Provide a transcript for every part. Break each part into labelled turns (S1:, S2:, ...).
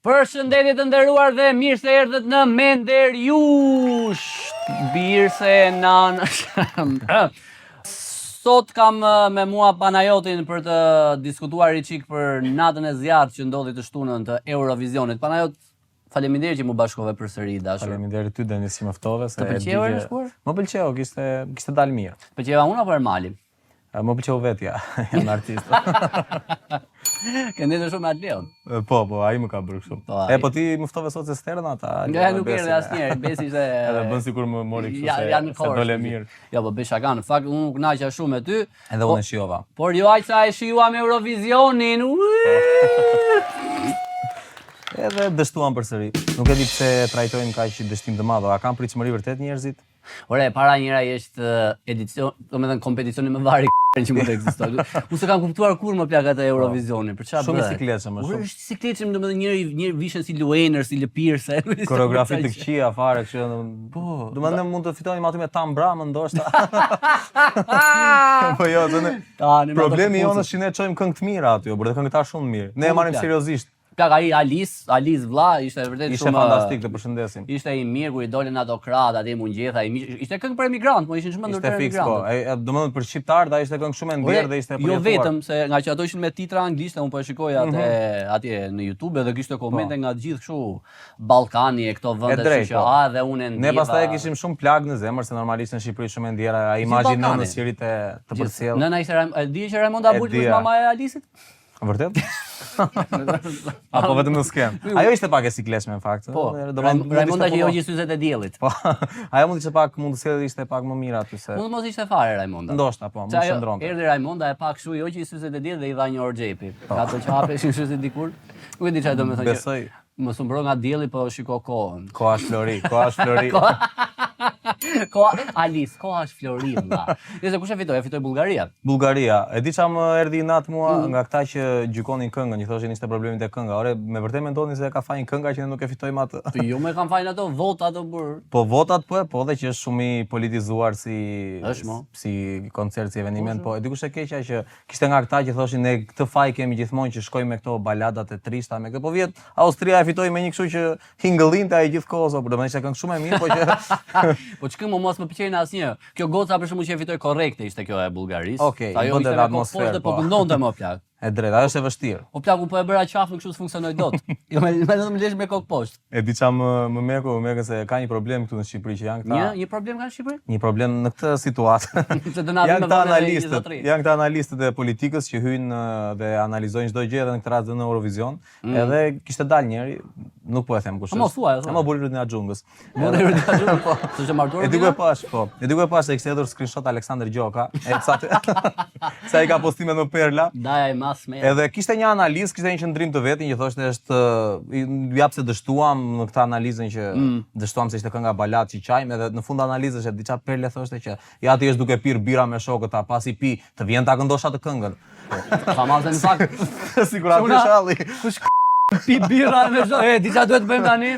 S1: Përshëndetje të nderuar dhe mirë se erdhët në Mender Jush. Birë se Sot kam me mua Panajotin për të diskutuar i çik për natën e zjarrt që ndodhi të shtunën të Eurovisionit. Panajot, faleminderit që mu bashkove përsëri dashur.
S2: Faleminderit ty Denis që më ftove.
S1: Të pëlqeu herën e shkuar?
S2: Më pëlqeu, kishte dalë mirë.
S1: Pëlqeva unë apo Ermali?
S2: Më pëlqeu vetja, jam artist.
S1: Ke ndjetur shumë me Atleon?
S2: Po, ai më ka bërë kështu. Po ti më ftove sot se sterna ata.
S1: Ja, nuk erdhi asnjëherë, besi se
S2: edhe bën sikur më mori kështu se dole mirë.
S1: Jo, po bëj shaka, në fakt unë nuk kënaqa shumë me ty.
S2: Edhe unë e shijova.
S1: Por jo aq sa e shijuam Eurovisionin.
S2: Edhe dështuam përsëri. Nuk e di pse trajtojnë kaq dështim të madh, a kanë pritshmëri vërtet njerëzit?
S1: Ore, para njëra është edicion, domethënë kompeticioni më vari që mund të ekzistojë. Unë s'kam kuptuar kur më plak atë Eurovisionin, për çfarë bëhet?
S2: Shumë sikletshëm më shumë.
S1: Është sikletshëm, domethënë njëri vishën si Luener, si Lëpirse.
S2: Koreografi të këqija fare kështu. Po, domethënë mund të fitonim aty me Tam Bramën ndoshta. Po jo, problemi jonë është që ne çojmë këngë të mira aty, por këngëtar shumë të mirë. Ne e marrim seriozisht.
S1: Plak ai Alice vlla, ishte vërtet
S2: shumë fantastik, të përshëndesim.
S1: Ishte i mirë kur i dolën ato krahët atje mund gjetha, ishte këngë për emigrant, po ishin shumë ndërtuar emigrant.
S2: Ishte fiks, po. Domethënë për shqiptarët ai ishte këngë shumë e ndjerë dhe ishte e
S1: përjetuar. Jo vetëm se nga që ato ishin me titra anglishte, unë po e shikoja atje në YouTube dhe kishte komente nga të gjithë kështu Ballkani e këto vende që dhe unë e ndjeva.
S2: Ne pastaj kishim shumë plag në zemër se normalisht në Shqipëri shumë e ndjera, ai imazhi nënës që rritë të përcjell.
S1: Nëna ishte di që Raimonda Bulli është mama e Alisit?
S2: Vërtet? Apo vetëm në skem. Ajo ishte pak e sikletshme në fakt.
S1: Po, Raimonda që jo gjithë syzet e diellit.
S2: Po, ajo mund të sjellë ishte pak më mirë aty se.
S1: Mund mos ishte fare Raimonda.
S2: Ndoshta po, mund shndronte.
S1: Erdhi Raimonda e pak kështu jo që i syzet e diellit dhe i dha një orë xhepi. Ato që hapeshin syzet dikur. Nuk e di çfarë do të thonë.
S2: Besoj.
S1: Mos u mbro nga dielli, po shiko kohën.
S2: Koha është flori.
S1: Alice, koha është flori valla. Nëse kush e fitoi? E fitoi Bullgaria.
S2: E di çam erdhi nat mua nga këta që gjykonin këngën, i thoshin ishte problemi te kënga. Ore, me vërtet mendonin se ka fajin kënga që ne nuk e fitojmë atë.
S1: Jo më kanë fajin ato votat ato bur.
S2: Po votat po dhe që është shumë i politizuar si koncert, si eveniment, po e di kush e keqja që kishte nga këta që thoshin ne këtë faj kemi gjithmonë që shkojmë me këto baladat e trishta me këtë. Po vjet Austria e fitoi me një kështu që hingëllinte ai gjithkohë, por domethënë ishte këngë shumë e mirë, po që
S1: po çka më mos më pëlqen asnjë. Kjo goca për shkakun që e fitoi korrekte ishte kjo e Bullgarisë.
S2: Okej, ajo ishte atmosferë,
S1: po këndonte më plak.
S2: E drejtë, ajo është e vështirë.
S1: Po plaku po e bëra qafë në kështu s'funksionoi dot. Jo më vetëm lesh me kokë poshtë.
S2: E di çam më meko se ka një problem këtu në Shqipëri që janë këta.
S1: Një problem ka në Shqipëri?
S2: Një problem në këtë situatë.
S1: Se do na vinë
S2: janë këta analistët e politikës që hyjnë dhe analizojnë çdo gjë edhe në këtë rast në Eurovision. Edhe kishte dalë njëri, nuk po e them kush është.
S1: Mo thuaj.
S2: Mo Bullrit në Axhungës.
S1: Bullrit në Axhungës po. S'është martuar.
S2: E di ku e pash, po. E di ku e pash se kishte hedhur screenshot Aleksandër Gjoka. Sa i ka postimet më perla. Edhe kishte një analizë, kishte një qendrim të vetin që thoshte është jap se dështuam në këtë analizën që dështuam se ishte kënga balad që qajmë edhe në fund analizës e diçka perle thoshte që ja ti është duke pirë bira me shokët ta pasi pi të vjen ta këndosha të këngën.
S1: Famazën në fakt.
S2: Sigurisht shalli.
S1: Kush pi bira me shokë, diçka duhet të bëjmë tani.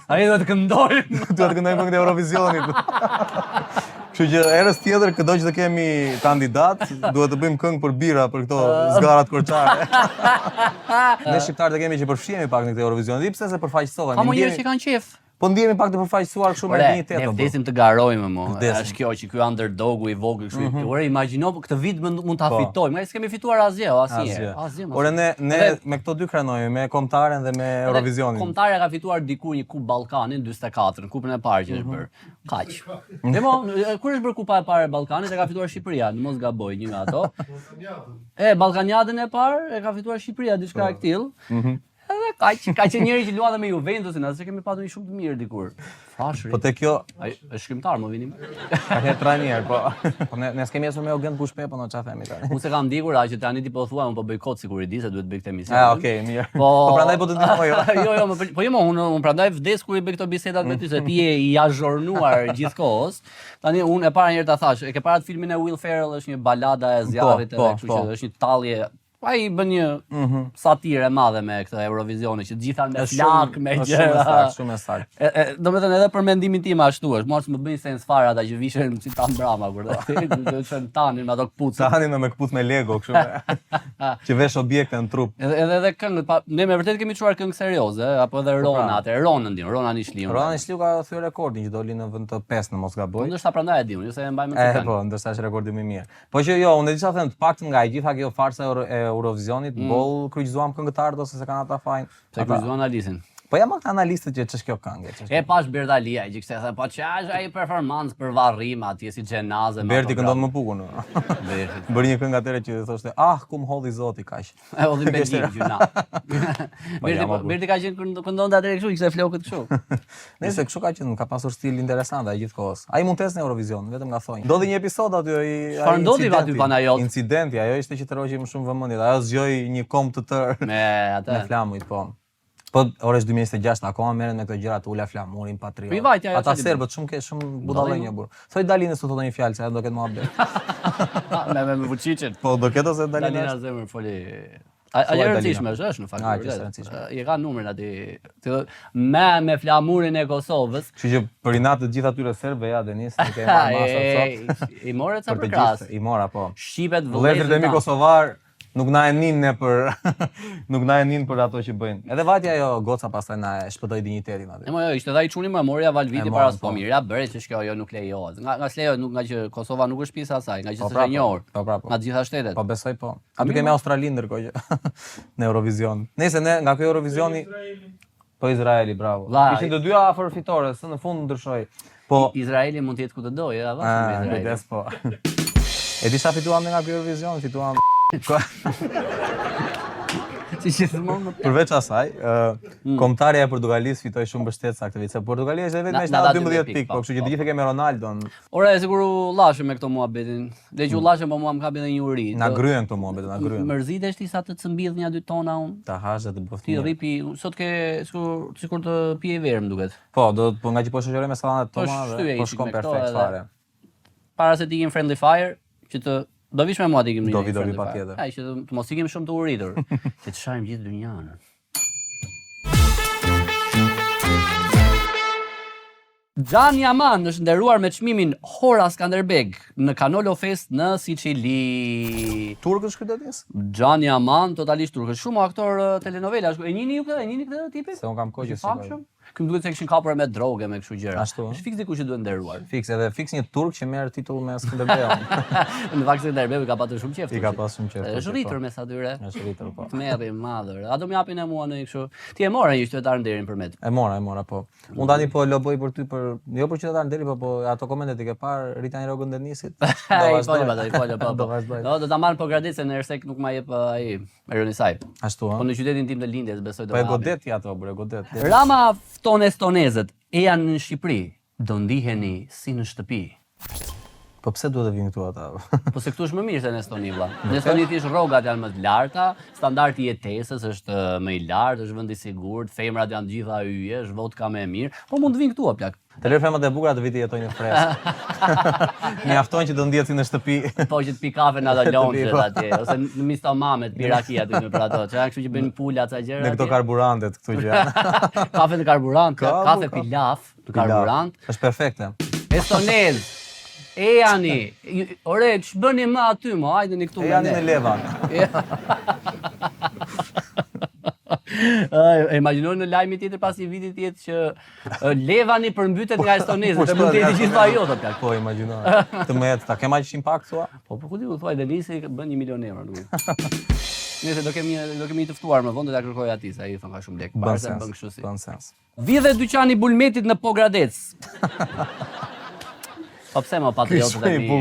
S1: Ai duhet të këndojmë.
S2: Duhet të këndojmë këngën e Eurovisionit. Kështu që erës tjetër këdo që të kemi kandidat, duhet të bëjmë këngë për bira për këto zgarat korçare. Ne shqiptarët e kemi që përfshihemi pak në këtë Eurovision, di pse se përfaqësohen.
S1: Ka njerëz që kanë qef.
S2: Po ndjehemi pak të përfaqësuar kështu me dinjitet.
S1: Ne vdesim të garojmë më. Është kjo që ky underdogu i vogël kështu. Ore imagjino këtë vit mund ta fitojmë. Ne s'kemi fituar asnjë.
S2: Ore ne me këto dy krenojmë, me kombëtaren dhe me Eurovisionin.
S1: Kombëtare ka fituar diku një kupë Ballkani në 44, në kupën e parë që është bërë. Kaq. Demo, kur është bërë kupa e parë e Ballkanit e ka fituar Shqipëria, mos gaboj, një nga ato. Ballkaniadën e parë e ka fituar Shqipëria, diçka e tillë. Edhe ka që njëri që luan dhe me Juventusin, asë që kemi patur një shumë të mirë dikur. Frashëri.
S2: Po te kjo
S1: është shkrimtar, më vinim.
S2: Ka qenë trajner, po ne s'kemi asur me Eugen Bushpe, po në çfarë themi tani.
S1: Unë se kam ndikur që tani ti po thua, unë po bëj kot sikur i di se duhet bëj këtë emision.
S2: Okej, mirë. Po prandaj po të ndihmoj.
S1: Jo, unë prandaj vdes kur i bëj këto bisedat me ty se ti je i azhornuar gjithkohës. Tani unë e para herë ta thash, e ke para filmin e Will Ferrell, është një balada e zjarrit edhe kështu që është një tallje ai bën një satire e madhe me këtë Eurovisioni që gjitha me flak, me gjëra.
S2: Shumë saktë.
S1: Domethënë edhe për mendimin tim ashtu është, mos më bëjnë sens fare ata që vishen si tan brama kur do të tanin me ato kputuce.
S2: Tanin me kputuc me Lego kështu. Që vesh objekte në trup.
S1: Edhe këngët, ne me vërtet kemi çuar këngë serioze, apo edhe Rona atë, Ronën din, Rona Nishliu.
S2: Rona Nishliu ka thyer rekordin që doli në vend të 5 në mos gaboj.
S1: Ndoshta prandaj e di unë, jo se e mbaj më të.
S2: Po, ndoshta është rekordi më i mirë. Po që jo, unë disha them të paktën nga e gjitha kjo farsa e Eurovisionit, boll kryqëzuam këngëtarët ose se kanë ata fajin.
S1: Se kryqëzuan Alisin.
S2: Po jam këta analistët që ç'është kjo këngë.
S1: E pash Berdalia që kishte thënë, po ç'është ai performancë për varrim atje si xhenaze.
S2: Berti këndon më bukur. Bëri një këngë atëre që thoshte, "Ah, ku më holli Zoti kaq."
S1: E hodhi benzin gjuna. Berti ka qenë këndonte atëre kështu, kishte flokët kështu.
S2: Nëse kështu ka qenë, ka pasur stil interesant ai gjithkohës. Ai mund të ecë në Eurovision, vetëm nga thonjë. Ndodhi një episod aty ai.
S1: Çfarë ndodhi aty Panajot?
S2: Incidenti, ajo ishte që tërhoqi më shumë vëmendje. Ajo zgjoi një kom të tërë
S1: me atë.
S2: Me flamujt, po. Po orës 2026 akoma merren me këto gjëra të ula flamurin patriot. Ata serbët shumë budallënj burr. Thoj Dalinës të thotë një fjalë se ajo do ketë mohabet.
S1: Me Vučićin.
S2: Po do ketë ose
S1: Dalina zemër foli. A e rëndësishme është në fakt. I ka numrin aty. Me flamurin e Kosovës.
S2: Kështu që për inat të gjithë atyre serbëve ja Denis nuk e marr masa sot.
S1: I morë ca për krahas.
S2: I mora po.
S1: Shqipet vëllezërit.
S2: Vëllezërit e mi kosovar nuk na e nin ne për nuk na e nin për ato që bëjnë. Edhe vati ajo goca pastaj na e shpëtoi dinjitetin aty.
S1: Jo, ishte ai çuni më morja Valviti para s'po mirë. Ja bëre që kjo nuk lejohet. Nga s'lejohet nuk nga që Kosova nuk është pjesë e asaj, nga që s'është e njohur. Nga të gjitha shtetet.
S2: Po besoj po. Aty kemi Australinë ndërkohë që në Eurovision. Nëse ne nga ky Eurovisioni po Izraeli, bravo. Ishin të dyja afër fitores, në fund ndryshoi. Po
S1: Izraeli mund të jetë ku të dojë, ja vazhdim Izraeli.
S2: Des po. E di sa fituam nga ky Eurovision, fituam
S1: Si gjithmonë.
S2: Përveç asaj, kombëtarja e Portugalisë fitoi shumë mbështetës aktivistë. Se Portugalia është vetëm me 12 pikë, po kështu që të gjithë kemi Ronaldon.
S1: Ora e siguru llashëm me këto muhabetin. Le që llashëm po mua më kapi edhe një uri.
S2: Na gryen këto muhabet, na gryen.
S1: Mërzitesh ti sa të cëmbidh një 2 tona unë.
S2: Ta hash dhe të bëf.
S1: Ti rripi, sot ke sikur të pije verë më duket.
S2: Po, po nga që po shoqëroj me sallanat tona dhe po shkon perfekt fare.
S1: Para se të ikim friendly fire, që të do vish me mua të ikim një.
S2: Do vi patjetër.
S1: Ai që të mos ikim shumë të uritur, që të shajmë gjithë dynjan. Xhan Yaman është nderuar me çmimin Hora Skanderbeg në Canolo Fest në Sicili.
S2: Turk është ky Denis?
S1: Xhan Yaman totalisht turk, është shumë aktor telenovela. E njihni ju këtë? E njihni këtë tipin?
S2: Se un kam kohë që si.
S1: Ky më duhet se kishin kapur me drogë me kështu gjëra.
S2: Është
S1: fiks diku që duhet nderuar.
S2: Fiks edhe fiks një turk që merr titull me Skanderbeun.
S1: Në fakt Skanderbeu ka pasur shumë qejf.
S2: I ka pasur shumë qejf.
S1: Është rritur me sa dyre.
S2: Është rritur po.
S1: Merri madhër. A do më japin e mua në kështu. Ti e morë një qytetar nderin përmet.
S2: E mora po. Unë tani po loboj për ty për jo për qytetar nderi, po ato komentet i ke parë Ritani Rogën Denisit.
S1: Do vazhdoj. Do ta marr po gradicën nëse nuk ma jep ai Eronisaj.
S2: Ashtu ëh.
S1: Po në qytetin tim të lindjes besoj do.
S2: Po e godet ti ato, bre, godet.
S1: Rama fton estonezët e janë në Shqipëri, do ndiheni si në shtëpi.
S2: Po pse duhet të vinë këtu ata?
S1: Po se këtu është më mirë se në Estoni vlla. Në Estoni thjesht rrogat janë më të larta, standardi i jetesës është më i lartë, është vend i sigurt, femrat janë gjitha hyje, është vodka më e mirë, po mund të vinë këtu o plak.
S2: Të lërë femrat e bukura të viti jetojnë në freskë. Mjafton që do ndihet si në shtëpi.
S1: Po që të pi kafe në ato lonçet atje, ose në mistomame të pi raki aty në për ato. Çfarë kështu që bëjnë pula ca gjëra.
S2: Në këto karburantet këtu që.
S1: Kafe në karburant, kafe pilaf në karburant.
S2: Është perfekte.
S1: Estonez. E jani, ore, që bëni më aty më, hajdeni këtu me ne.
S2: E jani në Levan.
S1: Imagjinoj në lajmi tjetër pas një viti tjetër që Levani përmbytet nga estonezët, dhe mund të jetë gjithë ajo të plak.
S2: Po, imagjinoj. Të më jetë, ta kema që impakt thua?
S1: Po, ku di u thuaj, Denisi bën 1 milion euro, nuk. Nëse do kemi të ftuar më vonë do ta kërkoj atij, sa ai thon ka shumë lek.
S2: Bën kështu si. Bën sens.
S1: Vidhe dyqani Bulmetit në Pogradec. Po pse më patriotët e mi?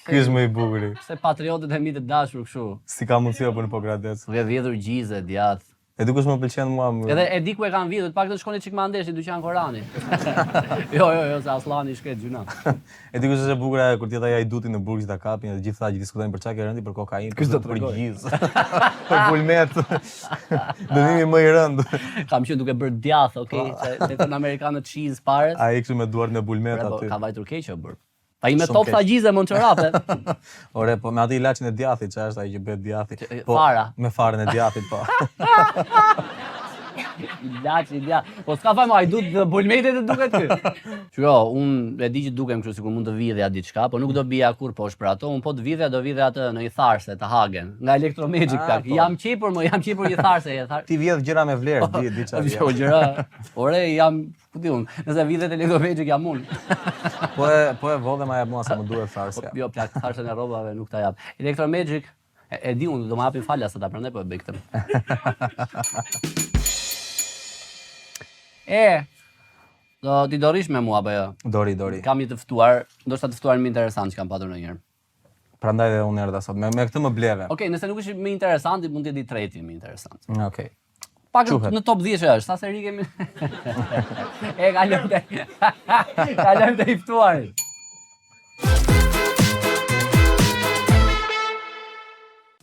S2: Ky është më i bukuri.
S1: Pse patriotët e mi të dashur kështu?
S2: Si ka mundësi apo në Pogradec?
S1: Vjedhur gjizë djath.
S2: E di kush më pëlqen mua.
S1: Edhe e di ku e kanë vjedhur, pak të shkoni çik më andesh në dyqan Korani. Jo, se Aslani shket gjuna.
S2: E di kush është e bukur kur ti ata ja i dutin në burg që ta kapin dhe gjithë ata që diskutojnë për çka ke rëndi, për kokainë, për gjizë. Për bulmet. Dënimi më i rënd.
S1: Kam qenë duke bërë djath, okay, se në amerikanë cheese pares.
S2: Ai kështu me duart me bulmet aty.
S1: Ka vajtur keq o bër. Ai me top tha gjize mon çorape.
S2: Ore, po me atë ilaçin e djathit, çfarë është ai që bëhet djathi? Po
S1: fara.
S2: Me farën e djathit, po.
S1: Ilaçi. Po s'ka fajmë, ai duhet bulmetet të duket ky. Shiko, unë e di që dukem kështu sikur mund të vidhja diçka, po nuk do bija kur poshtë për ato. Unë po të vidhja do vidhja atë në një tharse të Hagen, nga Electromagic tak. Jam qepur, jam qepur një tharse.
S2: Ti vjedh gjëra me vlerë, di çfarë.
S1: Jo, gjëra. Ore, jam, ku di unë, nëse vidhet Electromagic jam unë.
S2: Po e vodhe ma jap mua se më duhet tharsja.
S1: Jo, plak tharsën e rrobave nuk ta jap. Electromagic e di unë, do më japin falas ata, prandaj po e bëj këtë. Do ti dorish me mua apo jo?
S2: Dori.
S1: Kam një të ftuar, ndoshta të ftuar më interesant që kam patur ndonjëherë.
S2: Prandaj edhe unë erdha sot. Me këtë më bleve.
S1: Okej, nëse nuk është më interesant, mund të jetë i treti më interesant.
S2: Okej.
S1: Pak në top 10 është, sa seri kemi. Kalojmë te i ftuarit.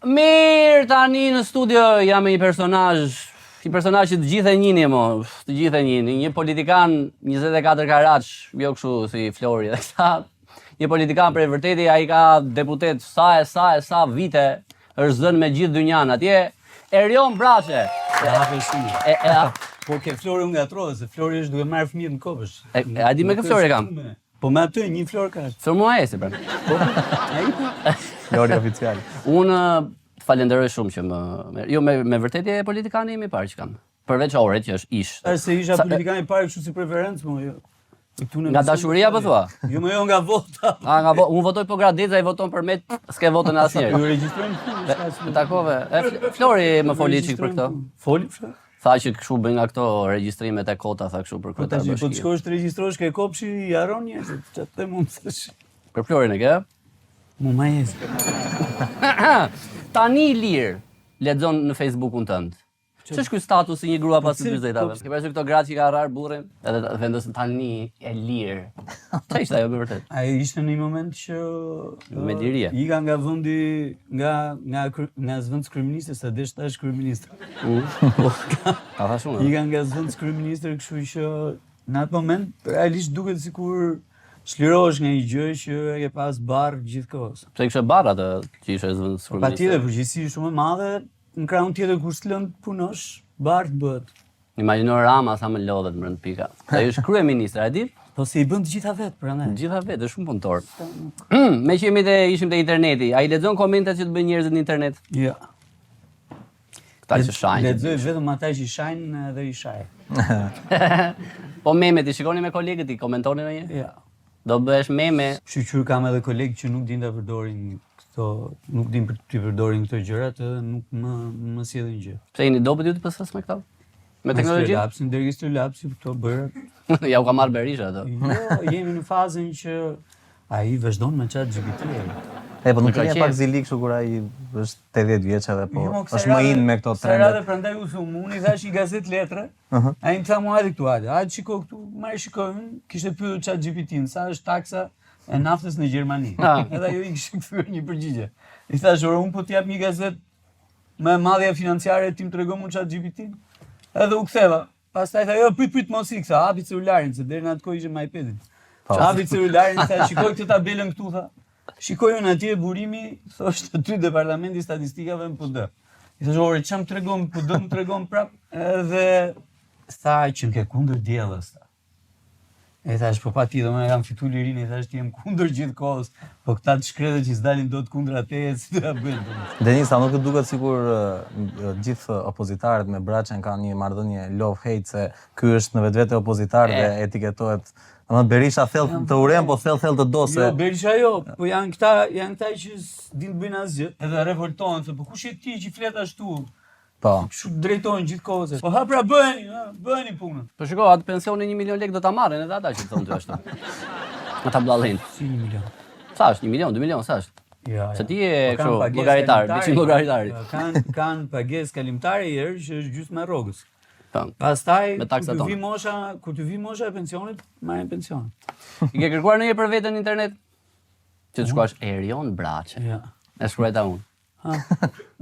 S1: Mirë, tani në studio jam me një personazh që të gjithë e njihni mo, të gjithë e njihni, një politikan 24 karaç, jo kështu si Flori dhe këta. Një politikan për e vërteti, ai ka deputet sa vite, është zënë me gjithë dynjan atje. Erion Braçe.
S3: Po ke Flori nga trove, se Flori është duke marrë fëmijët në kopësh.
S1: A di me kë Flori kam?
S3: Po me atë një Flor ka.
S1: Flor mua esi, pra.
S2: Flori oficial.
S1: Unë falenderoj shumë që jo me vërtetje politikani i parë që kam. Përveç Oret që është ish.
S3: Është se isha politikani i parë kështu si preferencë, mo jo.
S1: Nga dashuria po thua?
S3: Jo, më jo nga vota.
S1: Unë votoj po Gradeza, ai voton për me, s'ke votën asnjëherë.
S3: Ju regjistrojmë.
S1: Takove. Flori më foli çik për këto.
S3: Foli?
S1: Tha që kështu bën nga këto regjistrimet e kota, tha kështu për këtë bashkë.
S3: Po të shkosh të regjistrosh ke kopshi i haron njerëzit, çfarë të mund të thësh?
S1: Për Florin e ke?
S3: Mu ma jes.
S1: Tani lirë lexon në Facebookun tënd. Ç'është ky status i një grua pas 40-ave? Ke parasysh këto gratë që ka rrar burrin, edhe vendosin tani e lirë. Ç'a ishte ajo me vërtet?
S3: Ai ishte në një moment që
S1: me lirie.
S3: Ika nga vendi nga zvendës kryeministër, sa desh tash kryeministër.
S1: Ka tha shumë.
S3: Ika nga zvendës kryeministër, kështu që në atë moment realisht duket sikur çlirohesh nga një gjë që e ke pas barr gjithkohës.
S1: Pse kishe barr atë që ishte zvendës kryeministër?
S3: Patjetër, përgjegjësi shumë e madhe. Në krahun tjetër kur s'lën punosh, bart bëhet.
S1: Imagjino Rama sa më lodhet brenda pika. Ai është kryeministër, e di?
S3: Po se i bën të gjitha vet, prandaj.
S1: Të gjitha vet, është shumë punëtor. Me që ishim te interneti, ai lexon komentet që të bëjnë njerëzit në internet?
S3: Jo.
S1: Këta që shajnë.
S3: Lexoj vetëm ata që shajnë dhe i shaj.
S1: Po memet i shikoni me kolegët i komentoni ndonjë?
S3: Jo.
S1: Do bëhesh meme.
S3: Shqyr kam edhe kolegë që nuk din ta përdorin nuk din për të përdorin këto gjërat, nuk më sjellin gjë.
S1: Pse jeni dobët ju të PS me këto? Me teknologjinë?
S3: Lapsin, dërgistër lapsi këto bëra.
S1: Ja u ka marrë Berisha ato.
S3: Jo, jemi në fazën që ai vazhdon me ChatGPT.
S2: Po nuk ka pak zili kështu kur ai është 80 vjeç edhe po është më in me këto trende.
S3: Sa prandaj u thon, unë i thash i gazet letre. Ai më tha mua hajde këtu hajde. Hajde shiko këtu, marr shikojmë. Kishte pyetur ChatGPT-n sa është taksa e naftës në Gjermani. Edhe ajo i kishte kthyer një përgjigje. I thash, "Ora, un po t'jap një gazet me madhja financiare, ti më tregon mua ChatGPT-n?" Edhe u ktheva. Pastaj tha, "Jo, prit mos i ktha, hapi celularin, se deri në atë kohë ishte me iPad-in." Hapi celularin, tha, "Shikoj këtë tabelën këtu", tha. Shikojun atje burimi, thoshte aty Departamenti i Statistikave në PD. I thash, "Ore, çam tregon PD, më tregon prap." Edhe tha që ke kundër diellës. E thash, po patjetër, unë kam fituar lirinë, i thash ti jam kundër gjithkohës, po këta të shkretë që s'dalin dot kundër atë, si do ta bëjnë?
S2: Denisa, nuk të duket sikur gjithë opozitarët me Braçen kanë një marrëdhënie love-hate se ky është në vetvete opozitar dhe etiketohet. Domethënë Berisha thell të urem, po thell të do se.
S3: Jo, Berisha jo, po janë këta që s'din të bëjnë asgjë. Edhe revoltohen se po kush je ti që flet ashtu?
S2: Po.
S3: Kështu drejtojnë gjithkohës. Po ha pra bëni punën.
S1: Po shiko, atë pensioni 1 milion lekë do ta marrin edhe ata që thonë ty ashtu. Ata bllallin.
S3: Si 1 milion?
S1: Sa është? 1 milion, 2 milion, sa është?
S3: Ja.
S1: Se ti je kështu llogaritar, biçim llogaritari.
S3: Kanë pagesë kalimtare herë që është gjysma e rrogës.
S1: Po.
S3: Pastaj
S1: me taksat
S3: tona. Kur të vi mosha e pensionit, marrin pension.
S1: I ke kërkuar ndonjë për veten në internet? Që të shkruash Erion Braçe.
S3: Ja.
S1: E shkruajta unë.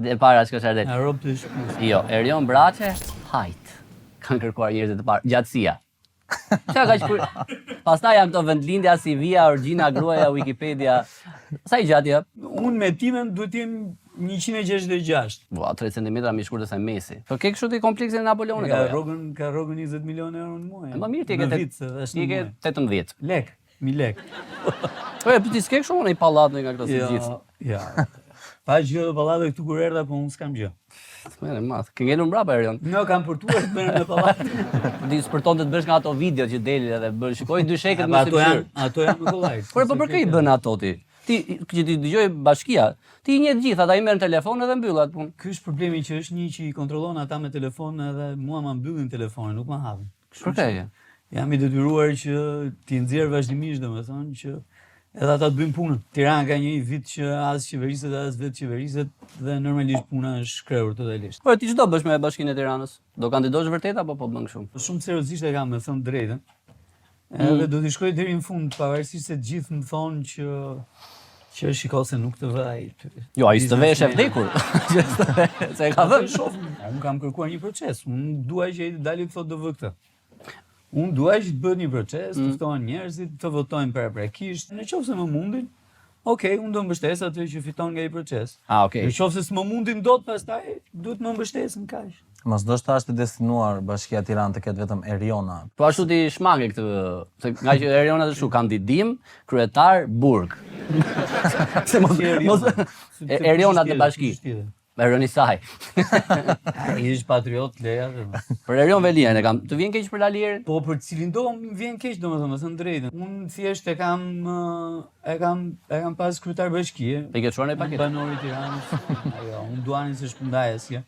S1: Dhe para çka është ardhur.
S3: Na rob të shkruaj.
S1: Jo, Erion Braçe, height. Kanë kërkuar njerëzit të parë, gjatësia. Qa ka që pastaj janë këto vendlindja, CV-a, orgjina, gruaja, Wikipedia. Sa I gjatë ja?
S3: Unë me timen duhet jem 166.
S1: Ua, 3 cm mi shkurtër se Messi. Po ke kështu ti kompleksin e Napoleonit
S3: Ka rrogën 20 milionë euro në muaj.
S1: Më mirë ti ke 18.
S3: Lek, 1000 lek.
S1: Po ti s'ke kështu unë I pallat nga këto si gjithë.
S3: Ja. Pa gjë do pallate këtu kur erdha, po unë s'kam gjë.
S1: Merë madh. Ke ngelur mbrapa Erion?
S3: Jo, kam portuar të merrem me pallate.
S1: Ti spërton të bësh nga ato video që delin edhe bën shikoj dy shekët me
S3: syfyr. Ato janë më kollaj.
S1: Po për kë I bën ato ti? Ti që ti dëgjoj bashkia, ti I njeh të gjithë, ata I merren telefon edhe mbyll atë punë.
S3: Ky është problemi që është një që I kontrollon ata me telefon edhe mua ma mbyllin telefonin, nuk ma hapin.
S1: Për kë?
S3: Jam I detyruar që ti nxjerr vazhdimisht, domethënë që edhe ata të bëjnë punën. Tirana ka një vit që as qeveriset as vetë qeveriset dhe normalisht puna është shkrehur totalisht.
S1: Po ti ç'do bësh me Bashkinë e Tiranës? Do kandidosh vërtet apo po bën kështu?
S3: Shumë seriozisht e kam me thënë drejtën. Edhe do t'i shkoj deri në fund, pavarësisht se të gjithë më thonë që shiko se nuk të vëj.
S1: Jo, ai s'të vesh e vdekur. Se e ka vënë.
S3: Unë kam kërkuar një proces. Unë dua që ai dali të thotë do vë këtë. Unë dua që të bëhet një proces, të ftohen njerëzit, të votojnë paraprakisht. Nëse më mundin, okej, unë do mbështes atë që fiton nga ai proces.
S1: Okej.
S3: Nëse s'më mundin dot, pastaj duhet më mbështesën kaq.
S2: Mos do të është destinuar Bashkia e Tiranës të ketë vetëm Eriona.
S1: Po ashtu ti shmange këtë, se nga që Eriona të shu kandidim, kryetar, burg. Se mos Eriona të bashki. Erioni saj.
S3: Ai është patriot leja.
S1: Për Erion Velian e kam. Të vjen keq për Lalierin?
S3: Po për cilin do më vjen keq domethënë, të thënë drejtën. Unë thjesht e kam pas kryetar bashkie.
S1: E ke çuar në paketë.
S3: Banori I Tiranës. Jo, unë duani se shpundaj asgjë.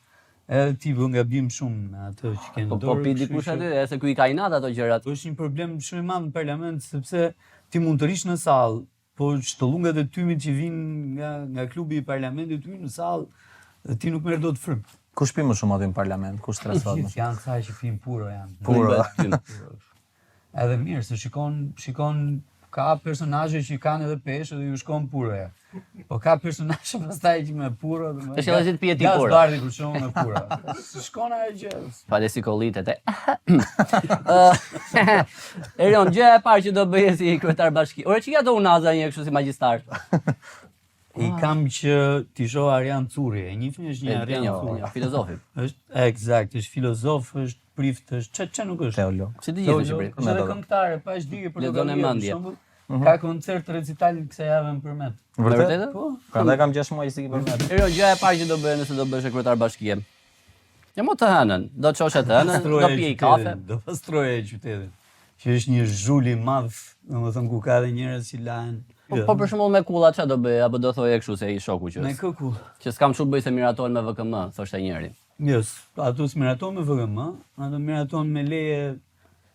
S3: Edhe ti bën gabim shumë me atë që ke në dorë.
S1: Po pi dikush aty, se ky I ka inat ato gjërat.
S3: Është një problem shumë I madh në parlament sepse ti mund të rish në sallë, po shtollungat e tymit që vinë nga klubi I parlamentit ty në sallë, ti nuk merr dot frymë.
S2: Kush pi më shumë aty në parlament? Kush stresohet më shumë?
S3: Janë sa që pin puro janë.
S2: Puro.
S3: Edhe mirë, se shikon ka personazhe që kanë edhe peshë dhe ju shkon puroja. Po ka personazhe pastaj që me puro, domethënë.
S1: Është edhe si të pihet ti puro.
S3: Gazbardi për shkakun me puro. Shkon ajo gjë.
S1: Falë si kollitet e. Erion, gjëja e parë që do bëje si kryetar bashki. Ore çka do unaza një kështu si magjistar?
S3: I kam që t'i shoh Arjan Curri, e njihni është një Arjan Curri.
S1: Filozofi.
S3: Është eksakt, është filozof, është prift, është ç'a nuk është.
S2: Teolog.
S1: Si të gjithë në Shqipëri.
S3: Është edhe këngëtare, pa është digë për
S1: Lexon e mendje.
S3: Ka koncert recital kësaj jave në Përmet.
S2: Vërtet?
S3: Po.
S2: Prandaj kam 6 muaj si Përmet.
S1: Erion, gjëja e parë që do bëje nëse do bësh kryetar bashkie. Ja mo të hënën, do të çosh të hënën, do pije kafe,
S3: do pastroje qytetin. Që është një zhul I madh, domethënë ku ka edhe njerëz që lahen.
S1: Po për shembull me kulla ç'a do bëj apo do thoje kështu se I shoku që.
S3: Me kë kull?
S1: Që s'kam shumë bëj se miraton me VKM, thoshte njëri.
S3: Yes, ato s'miraton me VKM, ato miraton me leje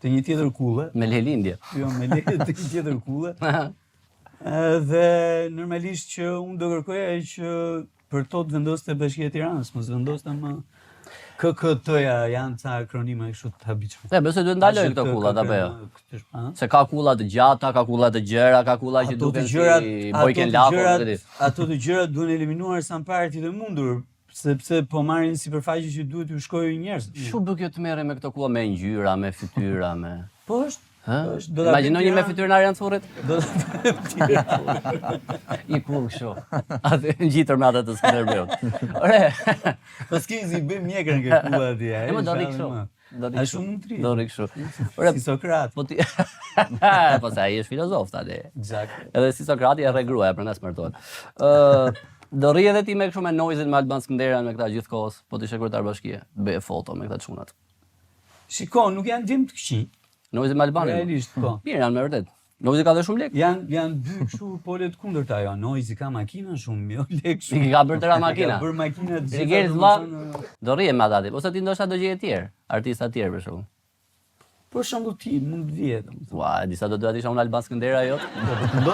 S3: të një tjetër kulle.
S1: Me leje lindje.
S3: Jo, me leje të një tjetër kulle. Dhe normalisht që unë do kërkoja që për to të vendoste Bashkia e Tiranës, mos vendoste më KKT-ja janë ca akronime kështu të habitshme.
S1: Besoj duhet ndaloj këto kullat apo jo? Se ka kulla të gjata, ka kulla të gjera, ka kulla që duken si bojken lapo,
S3: ato të gjërat duhen eliminuar sa më parë të mundur, sepse po marrin sipërfaqe që duhet ju shkojë njerëz.
S1: Shumë do kjo të merre me këto kulla me ngjyra, me fytyra, me.
S3: Po është.
S1: Imagjino një me fytyrën Arjan Currit.
S3: Do
S1: I kull kështu. Atë ngjitur me atë të Skënderbeut. Ore,
S3: po skizi bëjmë mjekrën këtë kulla atje.
S1: E më do ri kështu.
S3: A shumë mund të ri.
S1: Do ri kështu. Ore,
S3: si Sokrat.
S1: Po ti. Po sa ai është filozof tani.
S3: Eksakt.
S1: Edhe si Sokrati e rre gruaja prandaj smartohet. Do rri edhe ti me kështu me noizin me Alban Skënderan me këta gjithkohës, po ti kryetar bashkie. Bëj foto me këta çunat.
S3: Shikon, nuk janë dim të këqij.
S1: Noizi me Albanin.
S3: Realisht, po.
S1: Mirë janë me vërtet. Noizi ka dhe shumë lek.
S3: Janë dy kështu pole të kundërta jo. Noizi ka makina shumë, jo lek shumë.
S1: I ka bërë tëra makina.
S3: Ka bërë makina të
S1: Rigerit vlla. Do rrihe me ata. Ose ti ndoshta do gjej të tjerë, artistë të tjerë për shkakun.
S3: Për shembull ti mund të vjet.
S1: Ua, disa do doja të isha unë Alban Skëndera jot.
S3: Do?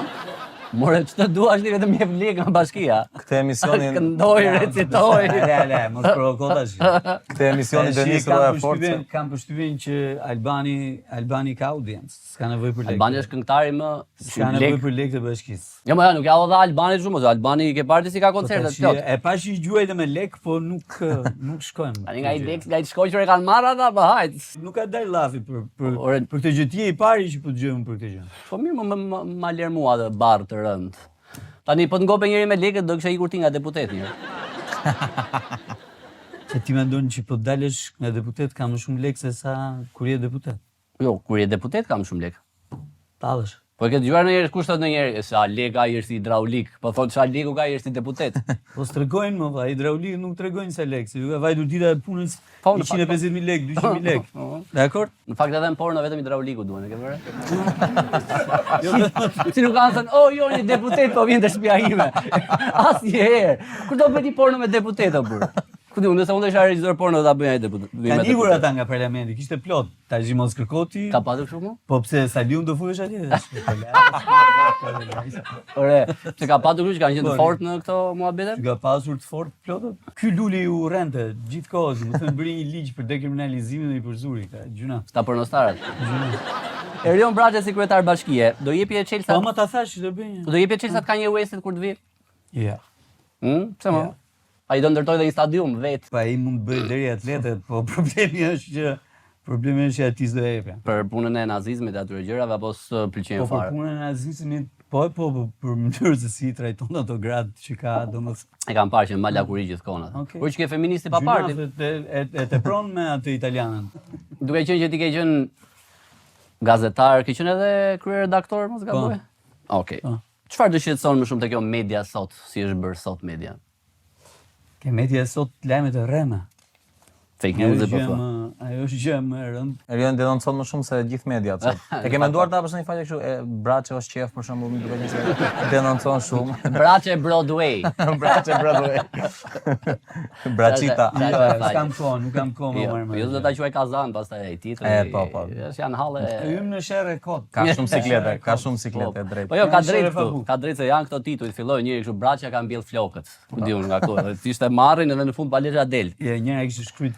S1: More, që të duash ti vetëm jep lekë nga bashkia.
S2: Këtë emisionin...
S1: Këndoj, recitoj.
S3: Ale, mos provo tash.
S2: Këtë emisionin Denis Roja Force.
S3: Kam përshtypjen që Albani ka audiencë. S'ka nevojë për lekë.
S1: Albani është këngëtari më...
S3: S'ka nevojë për lekë të bashkisë.
S1: Jo, më nuk ja dha Albani shumë, Albani ke parti si ka koncertet plot.
S3: E pash i gjuajtë me lekë, po nuk shkojnë.
S1: Tani nga i shkoqur e kanë marrë ata, po hajt.
S3: Nuk ka dal llafi për këtë gjë ti i pari që po dëgjojmë për këtë gjë.
S1: Po mirë, ma lër mua atë barë të rënd. Tani po të ngope njëri me lekët, do kisha ikur ti nga deputeti.
S3: Se ti mendon që po dalësh nga deputet ka më shumë lekë se sa kur je deputet.
S1: Jo, kur je deputet kam shumë lekë.
S3: Tallesh.
S1: Po e ke dëgjuar ndonjëherë kush thot ndonjëherë sa lek ai është hidraulik, po thot sa leku ka ai është deputet.
S3: Po s'tregojnë më vaj, hidraulik nuk tregojnë se lekë, se ju ka vajtur dita e punës 150.000 lekë, 200.000 lekë. Dakor?
S1: Në fakt edhe në porno vetëm hidrauliku duhen, e ke vëre? Si nuk kanë thënë, "Oh, jo, një deputet po vjen te shtëpia ime." Asnjëherë. Kur do bëti porno me deputet apo burr? Ku di, nëse unë isha regjisor porno do ta bëja ai deputet.
S3: Kanë ikur ata nga parlamenti, kishte plot. Tash mos kërkoti.
S1: Ka patur kështu më?
S3: Po pse Saliun do futesh atje?
S1: Ore, se ka patur kështu që kanë qenë të fortë në këto muhabete?
S3: Ka pasur të fortë plotët. Ky luli u rrente gjithkohës, më thënë bëri një ligj për dekriminalizimin dhe i përzuri ka gjuna.
S1: Sta pornostarat. Erion Braçe si kryetar bashkie, do jepi e Chelsea.
S3: Po më ta thash do bëj.
S1: Do jepi e Chelsea të Kanye Westit kur të vi?
S3: Ja.
S1: Pse më? Ai do ndërtoj dhe një stadium vet.
S3: Pa ai mund të bëj deri atletet, po problemi është që aty s'do jepja.
S1: Për punën e nazizmit e atyre gjërave apo s'pëlqen
S3: fare? Po
S1: fare?
S3: për punën e nazizmit, po për mënyrën se si trajton ato gratë që ka, domethënë.
S1: E kam parë që mala kuri gjithkohon atë. Por që ke feministi pa parti.
S3: E tepron me atë italianën.
S1: Duke qenë që ti ke qenë gazetar, ke qenë edhe kryeredaktor, mos gaboj? Okej. Çfarë do shqetëson më shumë te kjo media sot, si është bërë sot media?
S3: Ke media sot lajmet e rreme.
S1: Fake news e po.
S3: Ajo është gjë më e rëndë.
S2: Erion denonson më shumë se gjithë mediat. E ke menduar ta për një faqe kështu, Braçe është qef për shembull, më duket se denonson shumë.
S1: Braçe Broadway.
S2: Braçe Broadway. Braçita.
S3: S'kam kohë, nuk kam kohë më marrë.
S1: Jo do ta quaj Kazan pastaj ai titulli.
S2: Po.
S1: Është janë halle.
S3: Hym në sherrë kot.
S2: Ka shumë siklete, drejt.
S1: Po jo, ka drejt këtu. Ka drejt se janë këto tituj, filloi njëri kështu Braçja ka mbjell flokët. Ku diun nga këtu. Ishte marrin edhe në fund palesha del.
S3: Ja, njëra kishte shkruajt